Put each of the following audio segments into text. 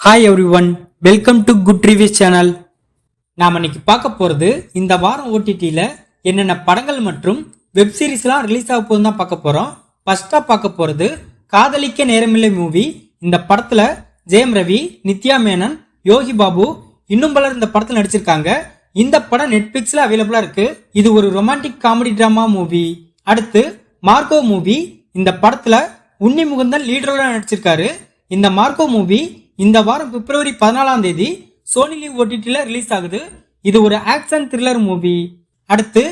Hi everyone, welcome to good reviews channel. நாம் இன்னைக்கு பார்க்க போகிறது இந்த வாரம் ஓடிடியில் என்னென்ன படங்கள் மற்றும் வெப் சீரிஸ்லாம் ரிலீஸ் ஆக போகுதுன்னு தான் பார்க்க போகிறோம். ஃபர்ஸ்ட்டாக பார்க்க போகிறது காதலிக்க நேரமில்லை மூவி. இந்த படத்தில் ஜெயம் ரவி, நித்யா மேனன், யோகி பாபு இன்னும் பலர் இந்த படத்தில் நடிச்சிருக்காங்க. இந்த படம் நெட்ஃபிளிக்ஸில் அவைலபிளாக இருக்கு. இது ஒரு ரொமான்டிக் காமெடி டிராமா மூவி. அடுத்து மார்கோ மூவி. இந்த படத்தில் உன்னி முகுந்தன் லீடரோட நடிச்சிருக்காரு. இந்த மார்கோ மூவி இந்த வாரம் பிப்ரவரி 14 சோனி லிவ் ஓடிடில ரிலீஸ் ஆகுது. இது ஒரு ஆக்ஷன் த்ரில்லர் மூவி. அடுத்து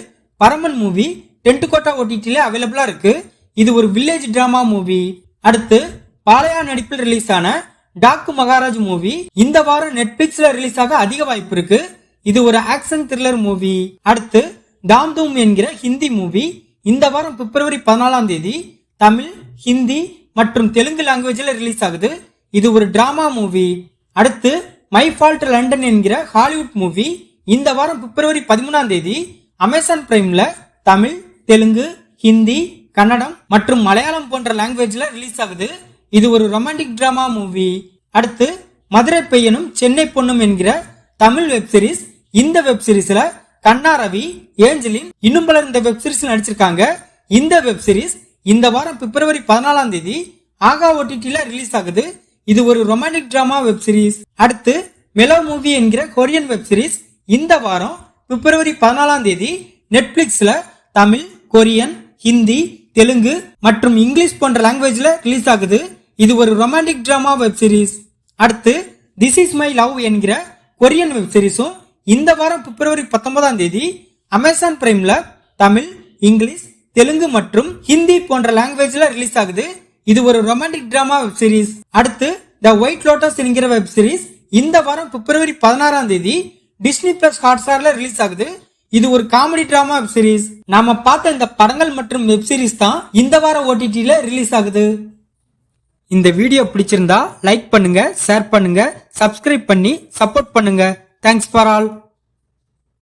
பரமன் மூவி டென்ட் ஓடிடில அவைலபிளா இருக்கு. இது ஒரு வில்லேஜ் டிராமா மூவி. அடுத்து பாலையா நடிப்பில் ரிலீஸ் ஆன டாக்கு மகாராஜ் மூவி இந்த வாரம் நெட்ஃபிளிக்ஸ்ல ரிலீஸ் ஆக அதிக வாய்ப்பு இருக்கு. இது ஒரு ஆக்ஷன் த்ரில்லர் மூவி. அடுத்து தாம் தூம் என்கிற ஹிந்தி மூவி இந்த வாரம் பிப்ரவரி 14 தமிழ், ஹிந்தி மற்றும் தெலுங்கு லாங்குவேஜ்ல ரிலீஸ் ஆகுது. இது ஒரு டிராமா மூவி. அடுத்து மை ஃபால்ட் லண்டன் என்கிற ஹாலிவுட் மூவி இந்த வாரம் பிப்ரவரி 13 அமேசான் பிரைம்ல தமிழ், தெலுங்கு, ஹிந்தி, கன்னடம் மற்றும் மலையாளம் போன்ற லாங்குவேஜ்ல ரிலீஸ் ஆகுது. இது ஒரு ரொமான்டிக் டிராமா மூவி. அடுத்து மதுரை பையனும் சென்னை பொண்ணும் என்கிற தமிழ் வெப் சீரிஸ். இந்த வெப் சீரிஸ்ல கண்ணா ரவி, ஏஞ்சலின் இன்னும் பலர் இந்த வெப் சீரிஸ் நடிச்சிருக்காங்க. இந்த வெப் சீரிஸ் இந்த வாரம் பிப்ரவரி 14 ஆகா ஓடிடில ரிலீஸ் ஆகுது. இது ஒரு ரொமான்டிக் டிராமா வெப் சீரிஸ். அடுத்து மெலோ மூவி என்கிற கொரியன் வெப் சீரிஸ் இந்த வாரம் பிப்ரவரி 14 நெட்ஃபிளிக்ஸ்ல தமிழ், கொரியன், ஹிந்தி, தெலுங்கு மற்றும் இங்கிலீஷ் போன்ற லாங்குவேஜ்ல ரிலீஸ் ஆகுது. இது ஒரு ரொமான்டிக் டிராமா வெப் சீரிஸ். அடுத்து திஸ் இஸ் மை லவ் என்கிற கொரியன் வெப் சீரிஸும் இந்த வாரம் பிப்ரவரி 19 அமேசான் பிரைம்ல தமிழ், இங்கிலீஷ், தெலுங்கு மற்றும் ஹிந்தி போன்ற லாங்குவேஜ்ல ரிலீஸ் ஆகுது. இது ஒரு ரொமான்டிக் டிராமா வெப் சீரிஸ். அடுத்து த ஒயிட் லோட்டஸ் என்கிற வெப் சீரிஸ் இந்த வாரம் பிப்ரவரி 16 டிஸ்னி பிளஸ் ஹாட்ஸ்டார்ல ரிலீஸ் ஆகுது. இது ஒரு காமெடி டிராமா வெப் சீரிஸ். நாம பார்த்த இந்த படங்கள் மற்றும் வெப் சீரிஸ் தான் இந்த வாரம் ஓடிடில ரிலீஸ் ஆகுது. இந்த வீடியோ பிடிச்சிருந்தா லைக் பண்ணுங்க, ஷேர் பண்ணுங்க, சப்ஸ்கிரைப் பண்ணி சப்போர்ட் பண்ணுங்க. Thanks for all.